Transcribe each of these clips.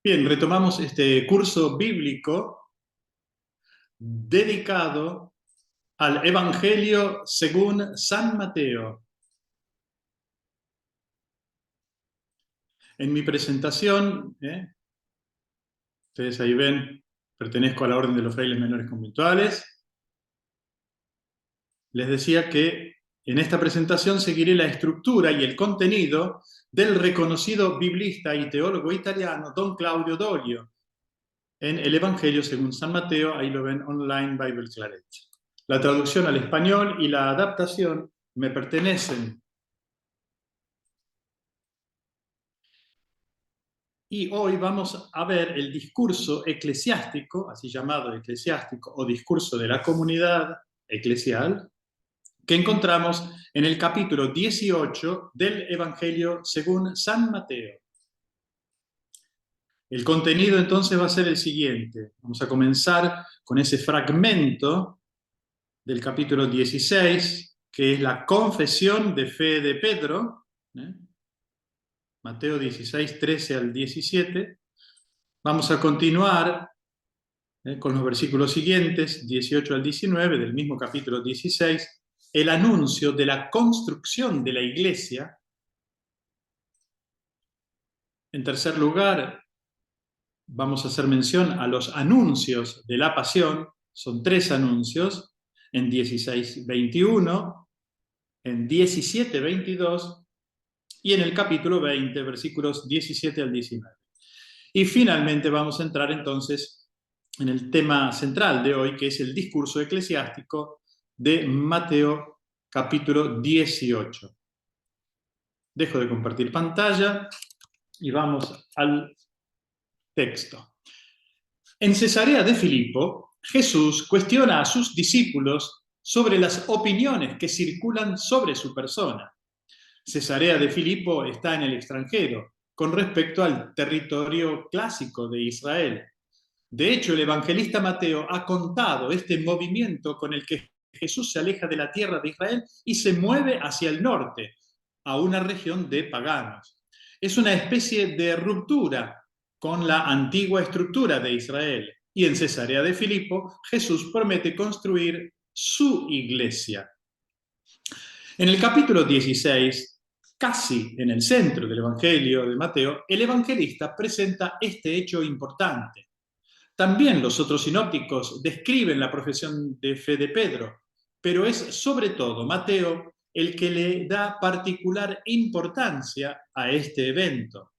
Bien, retomamos este curso bíblico dedicado al Evangelio según San Mateo. En mi presentación, ustedes ahí ven, pertenezco a la Orden de los Frailes Menores Conventuales. Les decía que en esta presentación seguiré la estructura y el contenido del reconocido biblista y teólogo italiano Don Claudio Doglio en el Evangelio según San Mateo. Ahí lo ven online, Bible Claret. La traducción al español y la adaptación me pertenecen. Y hoy vamos a ver el discurso eclesiástico, así llamado eclesiástico, o discurso de la comunidad eclesial, que encontramos en el capítulo 18 del Evangelio según San Mateo. El contenido entonces va a ser el siguiente. Vamos a comenzar con ese fragmento del capítulo 16, que es la confesión de fe de Pedro, Mateo 16, 13 al 17. Vamos a continuar con los versículos siguientes, 18 al 19, del mismo capítulo 16, el anuncio de la construcción de la iglesia. En tercer lugar, vamos a hacer mención a los anuncios de la pasión. Son 3 anuncios, en 16, 21, en 17, 22 y en el capítulo 20, versículos 17 al 19. Y finalmente vamos a entrar entonces en el tema central de hoy, que es el discurso eclesiástico de Mateo capítulo 18. Dejo de compartir pantalla y vamos al texto. En Cesarea de Filipo, Jesús cuestiona a sus discípulos sobre las opiniones que circulan sobre su persona. Cesarea de Filipo está en el extranjero, con respecto al territorio clásico de Israel. De hecho, el evangelista Mateo ha contado este movimiento con el que Jesús se aleja de la tierra de Israel y se mueve hacia el norte, a una región de paganos. Es una especie de ruptura con la antigua estructura de Israel. Y en Cesarea de Filipo, Jesús promete construir su iglesia. En el capítulo 16, casi en el centro del Evangelio de Mateo, el evangelista presenta este hecho importante. También los otros sinópticos describen la profesión de fe de Pedro, pero es sobre todo Mateo el que le da particular importancia a este evento.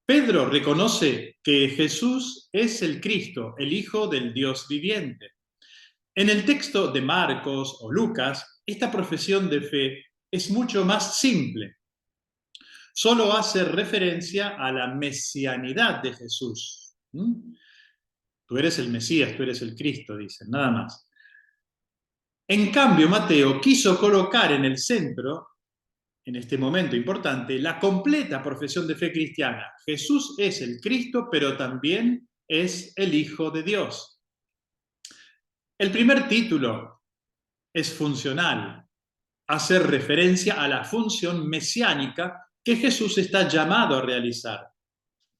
Pedro reconoce que Jesús es el Cristo, el Hijo del Dios viviente. En el texto de Marcos o Lucas, esta profesión de fe es mucho más simple. Solo hace referencia a la mesianidad de Jesús. Tú eres el Mesías, tú eres el Cristo, dicen, nada más. En cambio, Mateo quiso colocar en el centro, en este momento importante, la completa profesión de fe cristiana. Jesús es el Cristo, pero también es el Hijo de Dios. El primer título es funcional, hace referencia a la función mesiánica que Jesús está llamado a realizar.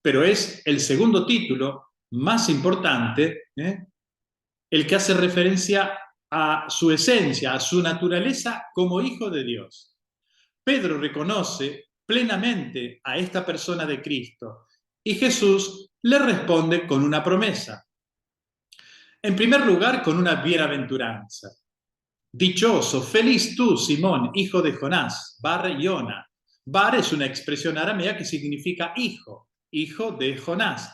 Pero es el segundo título, más importante, el que hace referencia a su esencia, a su naturaleza como Hijo de Dios. Pedro reconoce plenamente a esta persona de Cristo y Jesús le responde con una promesa. En primer lugar, con una bienaventuranza. Dichoso, feliz tú, Simón, hijo de Jonás, Bar Yona. Bar es una expresión aramea que significa hijo, hijo de Jonás.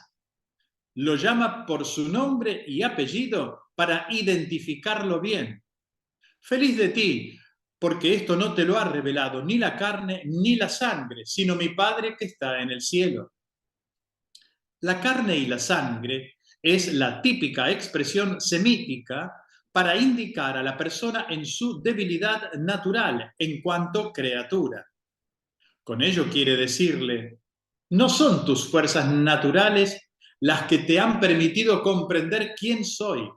Lo llama por su nombre y apellido para identificarlo bien. Feliz de ti, porque esto no te lo ha revelado ni la carne ni la sangre, sino mi Padre que está en el cielo. La carne y la sangre es la típica expresión semítica para indicar a la persona en su debilidad natural en cuanto criatura. Con ello quiere decirle, no son tus fuerzas naturales las que te han permitido comprender quién soy.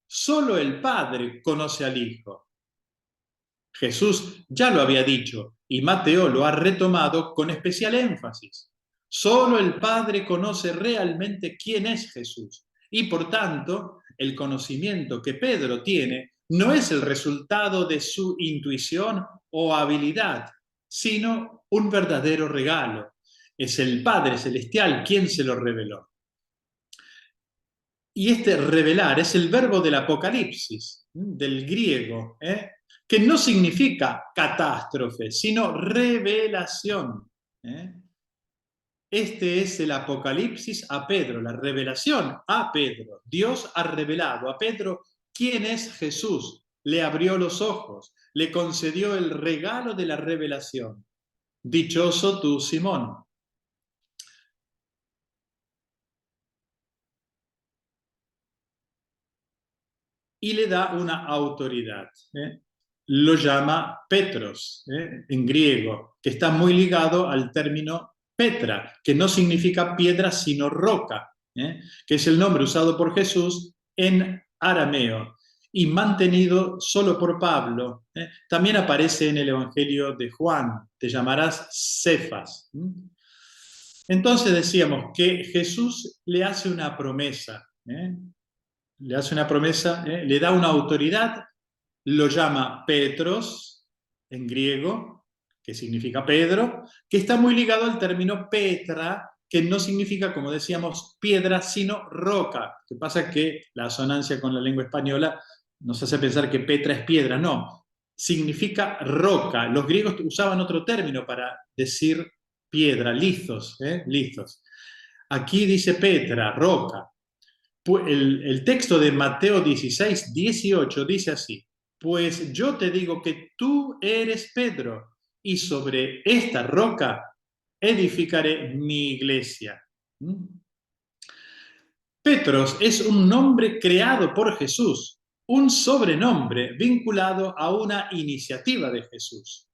Solo el Padre conoce al Hijo. Jesús ya lo había dicho y Mateo lo ha retomado con especial énfasis. Solo el Padre conoce realmente quién es Jesús. Y por tanto, el conocimiento que Pedro tiene no es el resultado de su intuición o habilidad, sino un verdadero regalo. Es el Padre Celestial quien se lo reveló. Y este revelar es el verbo del Apocalipsis, del griego, que no significa catástrofe, sino revelación. Este es el Apocalipsis a Pedro, la revelación a Pedro. Dios ha revelado a Pedro quién es Jesús, le abrió los ojos, le concedió el regalo de la revelación. Dichoso tú, Simón. Y le da una autoridad. Lo llama Petros, en griego, que está muy ligado al término Petra, que no significa piedra sino roca, que es el nombre usado por Jesús en arameo y mantenido solo por Pablo. También aparece en el Evangelio de Juan, te llamarás Cefas. Entonces decíamos que Jesús le hace una promesa, le hace una promesa, le da una autoridad, lo llama Petros, en griego, que significa Pedro, que está muy ligado al término Petra, que no significa, como decíamos, piedra, sino roca. Lo que pasa es que la asonancia con la lengua española nos hace pensar que Petra es piedra. No, significa roca. Los griegos usaban otro término para decir piedra, lithos, lithos. Aquí dice Petra, roca. El texto de Mateo 16, 18 dice así: pues yo te digo que tú eres Pedro, y sobre esta roca edificaré mi iglesia. Petros es un nombre creado por Jesús, un sobrenombre vinculado a una iniciativa de Jesús.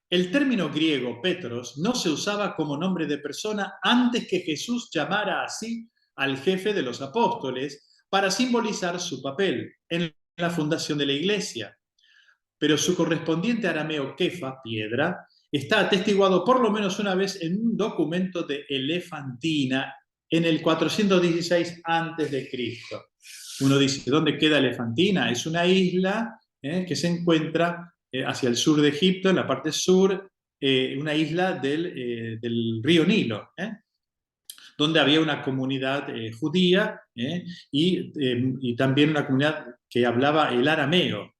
El término griego Petros no se usaba como nombre de persona antes que Jesús llamara así al jefe de los apóstoles para simbolizar su papel en la fundación de la iglesia. Pero su correspondiente arameo kefa, piedra, está atestiguado por lo menos una vez en un documento de Elefantina en el 416 a.C. Uno dice, ¿dónde queda Elefantina? Es una isla que se encuentra hacia el sur de Egipto, en la parte sur, una isla del río Nilo, donde había una comunidad judía y también una comunidad que hablaba el arameo.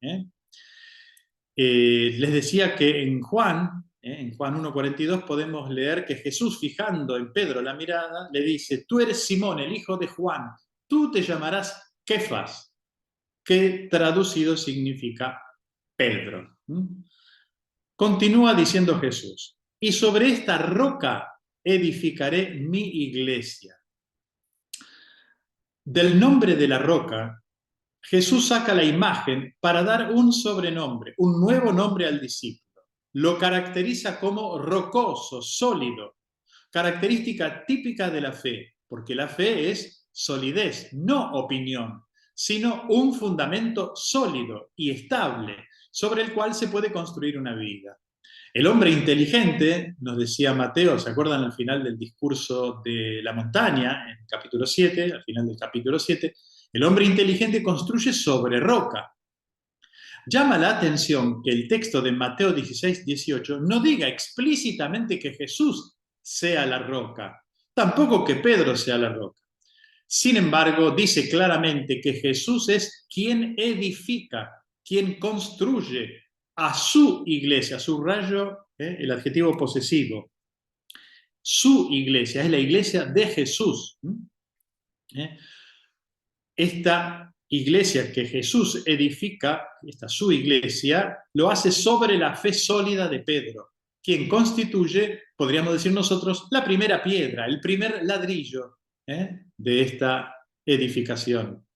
Les decía que en Juan 1:42 podemos leer que Jesús, fijando en Pedro la mirada, le dice: tú eres Simón, el hijo de Juan, tú te llamarás Kefas, que traducido significa Pedro. Continúa diciendo Jesús: y sobre esta roca edificaré mi iglesia. Del nombre de la roca, Jesús saca la imagen para dar un sobrenombre, un nuevo nombre al discípulo. Lo caracteriza como rocoso, sólido, característica típica de la fe, porque la fe es solidez, no opinión, sino un fundamento sólido y estable sobre el cual se puede construir una vida. El hombre inteligente, nos decía Mateo, ¿se acuerdan al final del discurso de la montaña, en capítulo 7, al final del capítulo 7? El hombre inteligente construye sobre roca. Llama la atención que el texto de Mateo 16, 18 no diga explícitamente que Jesús sea la roca, tampoco que Pedro sea la roca. Sin embargo, dice claramente que Jesús es quien edifica, quien construye a su iglesia, subrayo el adjetivo posesivo. Su iglesia es la iglesia de Jesús. Esta iglesia que Jesús edifica, esta su iglesia, lo hace sobre la fe sólida de Pedro, quien constituye, podríamos decir nosotros, la primera piedra, el primer ladrillo de esta edificación.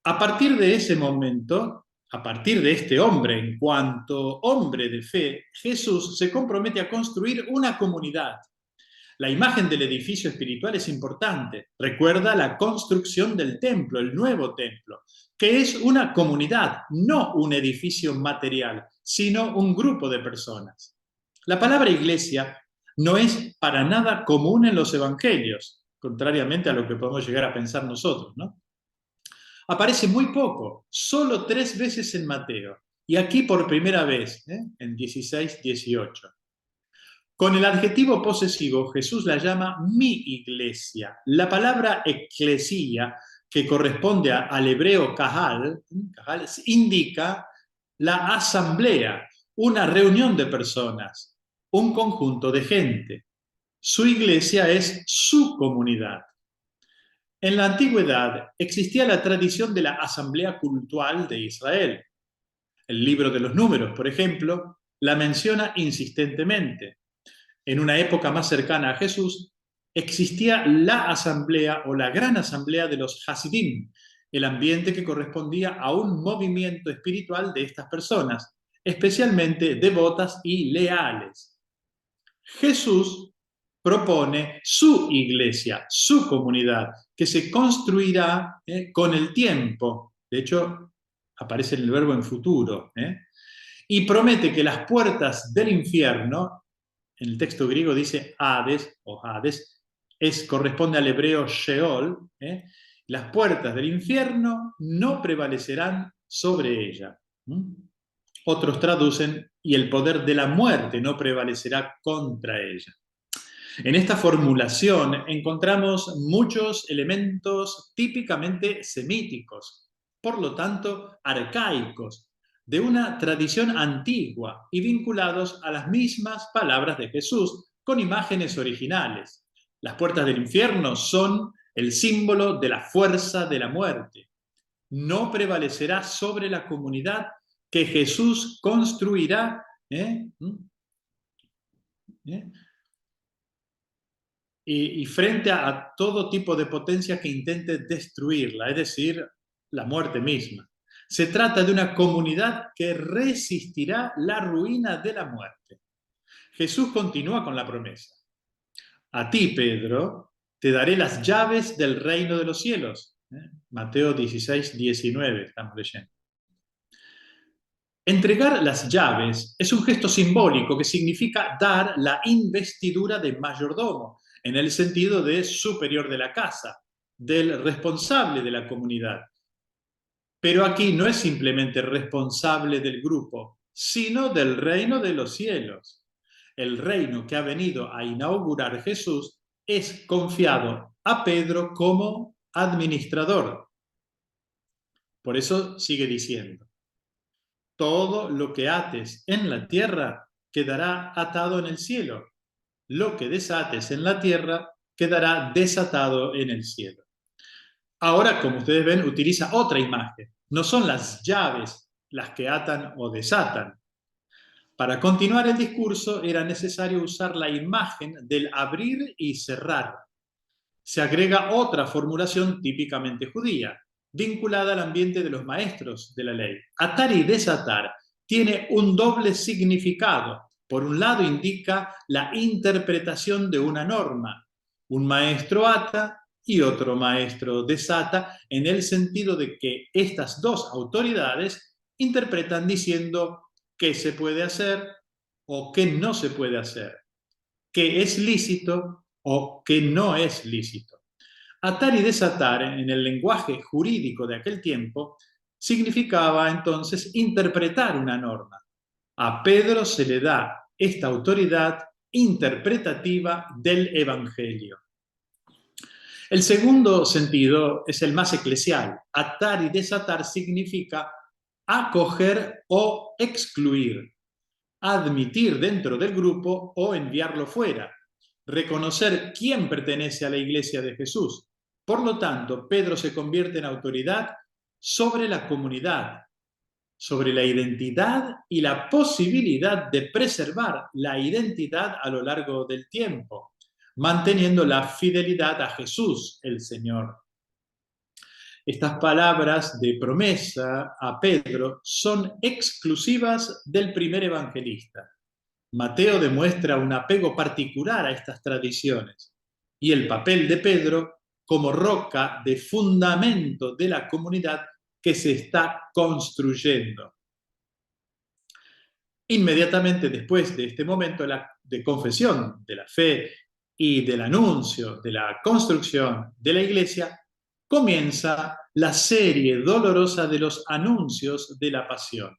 A partir de ese momento, a partir de este hombre, en cuanto hombre de fe, Jesús se compromete a construir una comunidad. La imagen del edificio espiritual es importante. Recuerda la construcción del templo, el nuevo templo, que es una comunidad, no un edificio material, sino un grupo de personas. La palabra iglesia no es para nada común en los evangelios, contrariamente a lo que podemos llegar a pensar nosotros, ¿no? Aparece muy poco, solo 3 veces en Mateo, y aquí por primera vez, en 16-18. Con el adjetivo posesivo, Jesús la llama mi iglesia. La palabra eclesia, que corresponde al hebreo kahal, indica la asamblea, una reunión de personas, un conjunto de gente. Su iglesia es su comunidad. En la antigüedad existía la tradición de la asamblea cultural de Israel. El libro de los Números, por ejemplo, la menciona insistentemente. En una época más cercana a Jesús, existía la asamblea o la gran asamblea de los Hasidim, el ambiente que correspondía a un movimiento espiritual de estas personas, especialmente devotas y leales. Jesús propone su iglesia, su comunidad, que se construirá con el tiempo. De hecho, aparece el verbo en futuro. Y promete que las puertas del infierno, en el texto griego dice Hades o Hades, corresponde al hebreo Sheol, las puertas del infierno no prevalecerán sobre ella. Otros traducen, y el poder de la muerte no prevalecerá contra ella. En esta formulación encontramos muchos elementos típicamente semíticos, por lo tanto arcaicos, de una tradición antigua y vinculados a las mismas palabras de Jesús, con imágenes originales. Las puertas del infierno son el símbolo de la fuerza de la muerte. No prevalecerá sobre la comunidad que Jesús construirá. Y frente a todo tipo de potencia que intente destruirla, es decir, la muerte misma. Se trata de una comunidad que resistirá la ruina de la muerte. Jesús continúa con la promesa. A ti, Pedro, te daré las llaves del reino de los cielos. Mateo 16-19, estamos leyendo. Entregar las llaves es un gesto simbólico que significa dar la investidura de mayordomo, en el sentido de superior de la casa, del responsable de la comunidad. Pero aquí no es simplemente responsable del grupo, sino del reino de los cielos. El reino que ha venido a inaugurar Jesús es confiado a Pedro como administrador. Por eso sigue diciendo: todo lo que ates en la tierra quedará atado en el cielo. Lo que desates en la tierra quedará desatado en el cielo. Ahora, como ustedes ven, utiliza otra imagen. No son las llaves las que atan o desatan. Para continuar el discurso era necesario usar la imagen del abrir y cerrar. Se agrega otra formulación típicamente judía, vinculada al ambiente de los maestros de la ley. Atar y desatar tiene un doble significado. Por un lado indica la interpretación de una norma. Un maestro ata y otro maestro desata, en el sentido de que estas dos autoridades interpretan diciendo qué se puede hacer o qué no se puede hacer, qué es lícito o qué no es lícito. Atar y desatar, en el lenguaje jurídico de aquel tiempo, significaba entonces interpretar una norma. A Pedro se le da esta autoridad interpretativa del Evangelio. El segundo sentido es el más eclesial. Atar y desatar significa acoger o excluir, admitir dentro del grupo o enviarlo fuera, reconocer quién pertenece a la iglesia de Jesús. Por lo tanto, Pedro se convierte en autoridad sobre la comunidad, sobre la identidad y la posibilidad de preservar la identidad a lo largo del tiempo, manteniendo la fidelidad a Jesús, el Señor. Estas palabras de promesa a Pedro son exclusivas del primer evangelista. Mateo demuestra un apego particular a estas tradiciones y el papel de Pedro como roca de fundamento de la comunidad que se está construyendo. Inmediatamente después de este momento de confesión de la fe y del anuncio de la construcción de la iglesia, comienza la serie dolorosa de los anuncios de la pasión.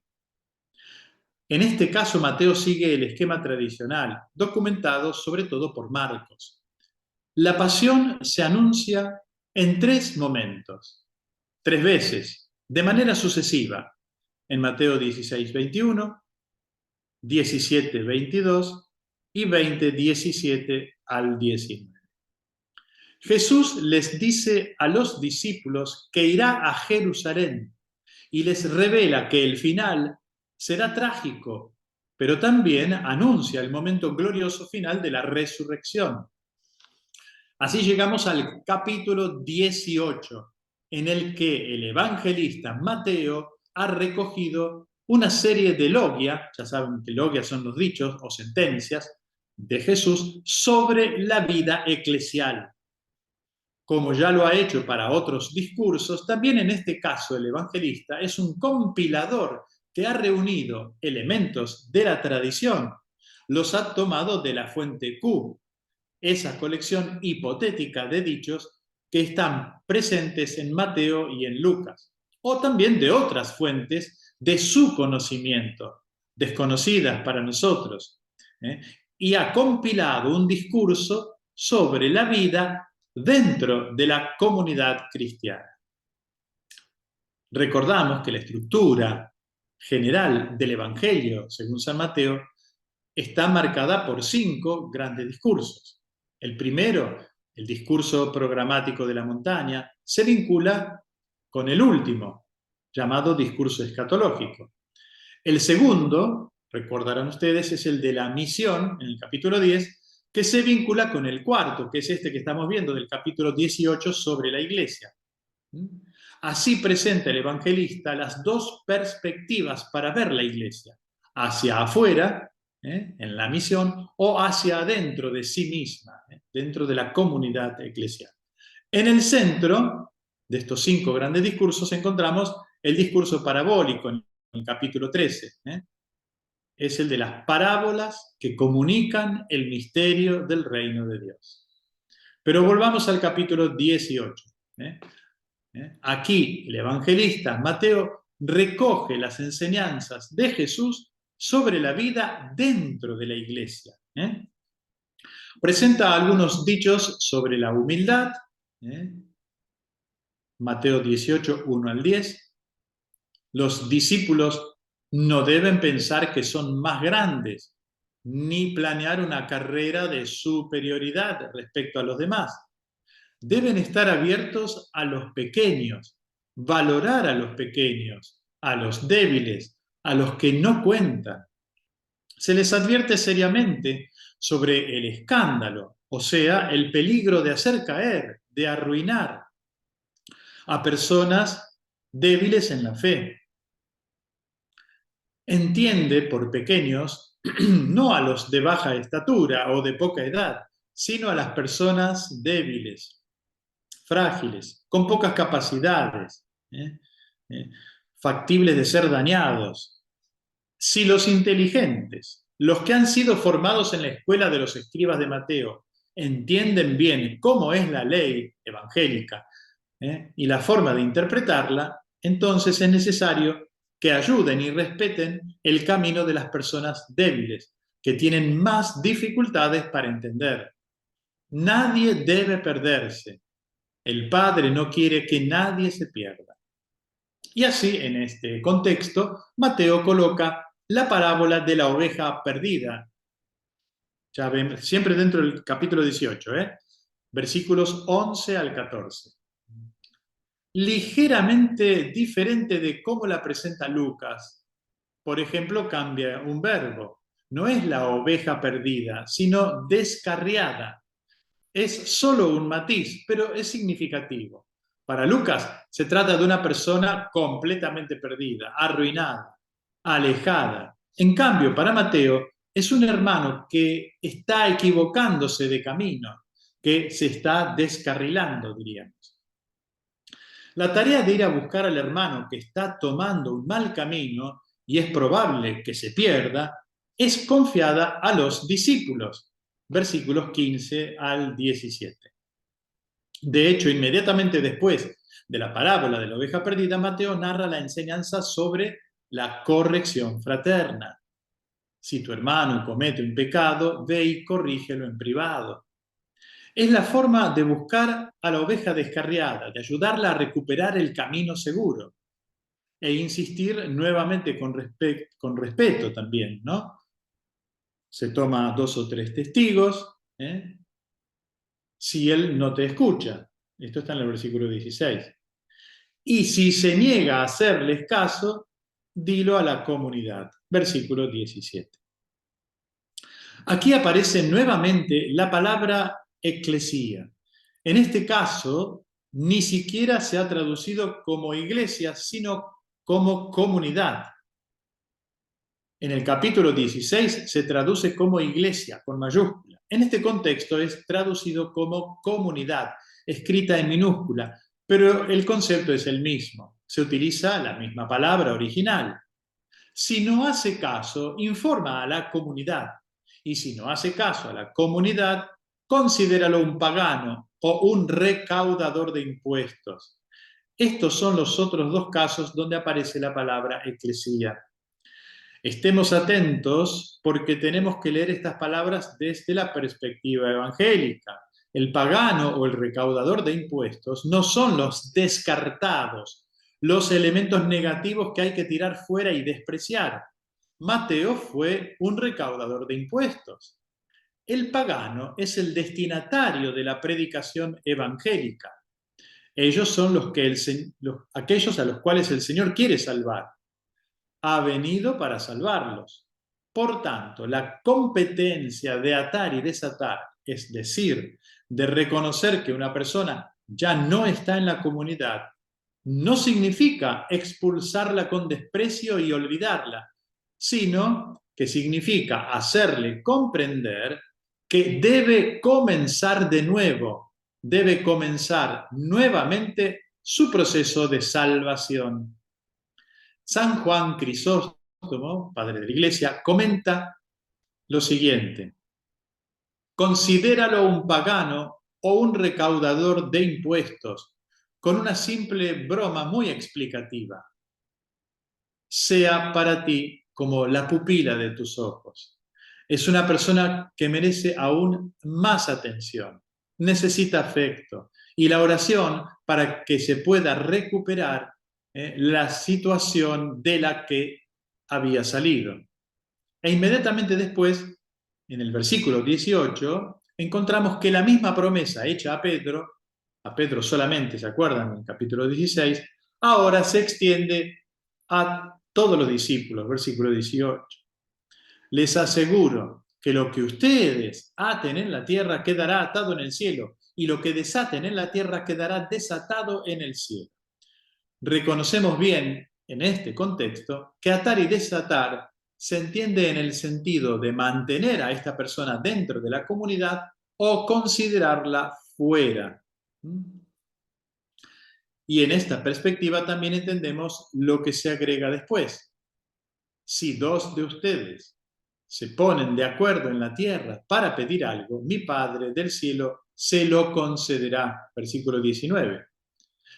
En este caso, Mateo sigue el esquema tradicional, documentado sobre todo por Marcos. La pasión se anuncia en 3 momentos, 3 veces, de manera sucesiva, en Mateo 16:21, 17:22 y 20:17 al 19. Jesús les dice a los discípulos que irá a Jerusalén y les revela que el final será trágico, pero también anuncia el momento glorioso final de la resurrección. Así llegamos al capítulo 18, en el que el evangelista Mateo ha recogido una serie de logia, ya saben que logia son los dichos o sentencias de Jesús sobre la vida eclesial. Como ya lo ha hecho para otros discursos, también en este caso el evangelista es un compilador que ha reunido elementos de la tradición, los ha tomado de la fuente Q, esa colección hipotética de dichos que están presentes en Mateo y en Lucas, o también de otras fuentes de su conocimiento, desconocidas para nosotros, y ha compilado un discurso sobre la vida dentro de la comunidad cristiana. Recordamos que la estructura general del Evangelio, según San Mateo, está marcada por 5 grandes discursos. El primero, el discurso programático de la montaña, se vincula con el último, llamado discurso escatológico. El segundo, recordarán ustedes, es el de la misión, en el capítulo 10, que se vincula con el cuarto, que es este que estamos viendo del capítulo 18 sobre la iglesia. Así presenta el evangelista las 2 perspectivas para ver la iglesia, hacia afuera, en la misión, o hacia adentro de sí misma, dentro de la comunidad eclesial. En el centro de estos 5 grandes discursos encontramos el discurso parabólico en el capítulo 13. Es el de las parábolas que comunican el misterio del reino de Dios. Pero volvamos al capítulo 18. Aquí el evangelista Mateo recoge las enseñanzas de Jesús sobre la vida dentro de la iglesia. Presenta algunos dichos sobre la humildad. Mateo 18, 1 al 10. Los discípulos no deben pensar que son más grandes, ni planear una carrera de superioridad respecto a los demás. Deben estar abiertos a los pequeños, valorar a los pequeños, a los débiles, a los que no cuentan. Se les advierte seriamente sobre el escándalo, o sea, el peligro de hacer caer, de arruinar a personas débiles en la fe. Entiende por pequeños no a los de baja estatura o de poca edad, sino a las personas débiles, frágiles, con pocas capacidades, factibles de ser dañados. Si los inteligentes, los que han sido formados en la escuela de los escribas de Mateo, entienden bien cómo es la ley evangélica y la forma de interpretarla, entonces es necesario que ayuden y respeten el camino de las personas débiles, que tienen más dificultades para entender. Nadie debe perderse. El Padre no quiere que nadie se pierda. Y así, en este contexto, Mateo coloca la parábola de la oveja perdida. Ya ven, siempre dentro del capítulo 18, versículos 11 al 14. Ligeramente diferente de cómo la presenta Lucas. Por ejemplo, cambia un verbo. No es la oveja perdida, sino descarriada. Es solo un matiz, pero es significativo. Para Lucas se trata de una persona completamente perdida, arruinada, alejada. En cambio, para Mateo es un hermano que está equivocándose de camino, que se está descarrilando, diríamos. La tarea de ir a buscar al hermano que está tomando un mal camino y es probable que se pierda, es confiada a los discípulos. Versículos 15 al 17. De hecho, inmediatamente después de la parábola de la oveja perdida, Mateo narra la enseñanza sobre la corrección fraterna. Si tu hermano comete un pecado, ve y corrígelo en privado. Es la forma de buscar a la oveja descarriada, de ayudarla a recuperar el camino seguro e insistir nuevamente con respeto también, ¿no? Se toma 2 o 3 testigos, si él no te escucha. Esto está en el versículo 16. Y si se niega a hacerles caso, dilo a la comunidad. Versículo 17. Aquí aparece nuevamente la palabra eclesía. En este caso, ni siquiera se ha traducido como iglesia, sino como comunidad. En el capítulo 16 se traduce como iglesia, con mayúscula. En este contexto es traducido como comunidad, escrita en minúscula, pero el concepto es el mismo. Se utiliza la misma palabra original. Si no hace caso, informa a la comunidad. Y si no hace caso a la comunidad, considéralo un pagano o un recaudador de impuestos. Estos son los otros dos casos donde aparece la palabra eclesía. Estemos atentos porque tenemos que leer estas palabras desde la perspectiva evangélica. El pagano o el recaudador de impuestos no son los descartados, los elementos negativos que hay que tirar fuera y despreciar. Mateo fue un recaudador de impuestos. El pagano es el destinatario de la predicación evangélica. Ellos son aquellos a los cuales el Señor quiere salvar. Ha venido para salvarlos. Por tanto, la competencia de atar y desatar, es decir, de reconocer que una persona ya no está en la comunidad, no significa expulsarla con desprecio y olvidarla, sino que significa hacerle comprender que debe comenzar de nuevo, debe comenzar nuevamente su proceso de salvación. San Juan Crisóstomo, padre de la Iglesia, comenta lo siguiente: considéralo un pagano o un recaudador de impuestos, con una simple broma muy explicativa. Sea para ti como la pupila de tus ojos. Es una persona que merece aún más atención, necesita afecto y la oración para que se pueda recuperar la situación de la que había salido. E inmediatamente después, en el versículo 18, encontramos que la misma promesa hecha a Pedro solamente, ¿se acuerdan? En el capítulo 16, ahora se extiende a todos los discípulos, versículo 18. Les aseguro que lo que ustedes aten en la tierra quedará atado en el cielo, y lo que desaten en la tierra quedará desatado en el cielo. Reconocemos bien, en este contexto, que atar y desatar se entiende en el sentido de mantener a esta persona dentro de la comunidad o considerarla fuera. Y en esta perspectiva también entendemos lo que se agrega después. Si 2 de ustedes se ponen de acuerdo en la tierra para pedir algo, mi Padre del cielo se lo concederá. Versículo 19.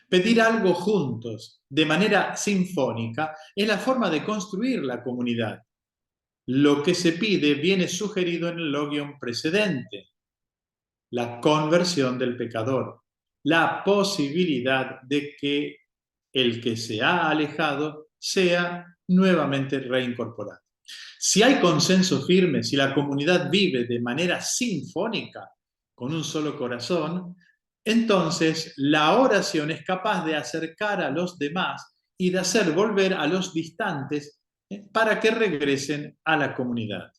Pedir algo juntos, de manera sinfónica, es la forma de construir la comunidad. Lo que se pide viene sugerido en el logion precedente: la conversión del pecador, la posibilidad de que el que se ha alejado sea nuevamente reincorporado. Si hay consenso firme, si la comunidad vive de manera sinfónica, con un solo corazón, entonces la oración es capaz de acercar a los demás y de hacer volver a los distantes para que regresen a la comunidad.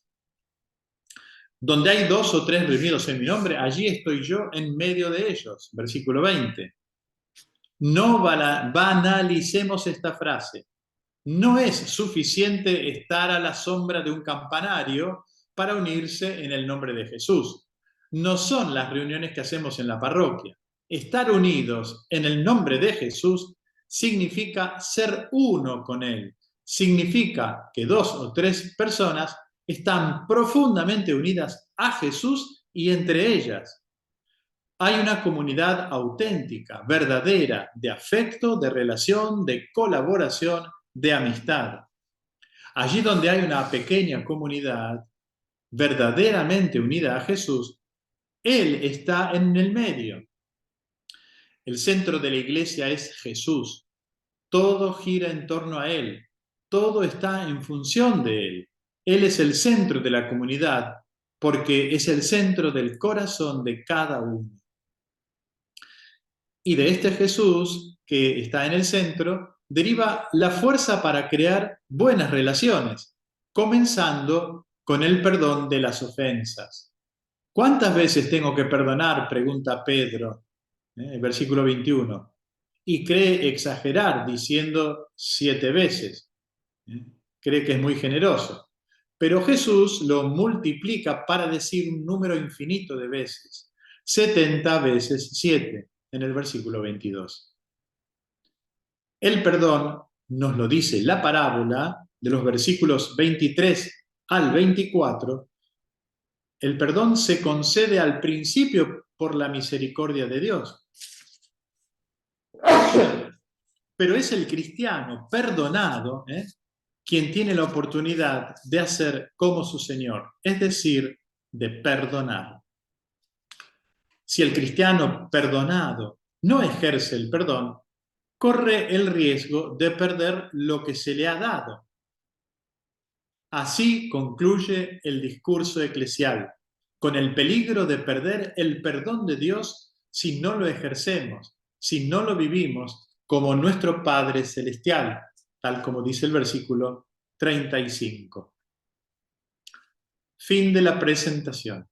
Donde hay 2 o 3 reunidos en mi nombre, allí estoy yo en medio de ellos. Versículo 20. No banalicemos esta frase. No es suficiente estar a la sombra de un campanario para unirse en el nombre de Jesús. No son las reuniones que hacemos en la parroquia. Estar unidos en el nombre de Jesús significa ser uno con Él. Significa que 2 o 3 personas están profundamente unidas a Jesús y entre ellas hay una comunidad auténtica, verdadera, de afecto, de relación, de colaboración, de amistad. Allí donde hay una pequeña comunidad verdaderamente unida a Jesús, Él está en el medio. El centro de la iglesia es Jesús. Todo gira en torno a Él. Todo está en función de Él. Él es el centro de la comunidad porque es el centro del corazón de cada uno. Y de este Jesús que está en el centro deriva la fuerza para crear buenas relaciones, comenzando con el perdón de las ofensas. ¿Cuántas veces tengo que perdonar? Pregunta Pedro, el versículo 21. Y cree exagerar diciendo 7 veces. Cree que es muy generoso. Pero Jesús lo multiplica para decir un número infinito de veces. 70 veces 7 en el versículo 22. El perdón, nos lo dice la parábola de los versículos 23 al 24, el perdón se concede al principio por la misericordia de Dios. Pero es el cristiano perdonado quien tiene la oportunidad de hacer como su Señor, es decir, de perdonar. Si el cristiano perdonado no ejerce el perdón, corre el riesgo de perder lo que se le ha dado. Así concluye el discurso eclesial, con el peligro de perder el perdón de Dios si no lo ejercemos, si no lo vivimos como nuestro Padre Celestial, tal como dice el versículo 35. Fin de la presentación.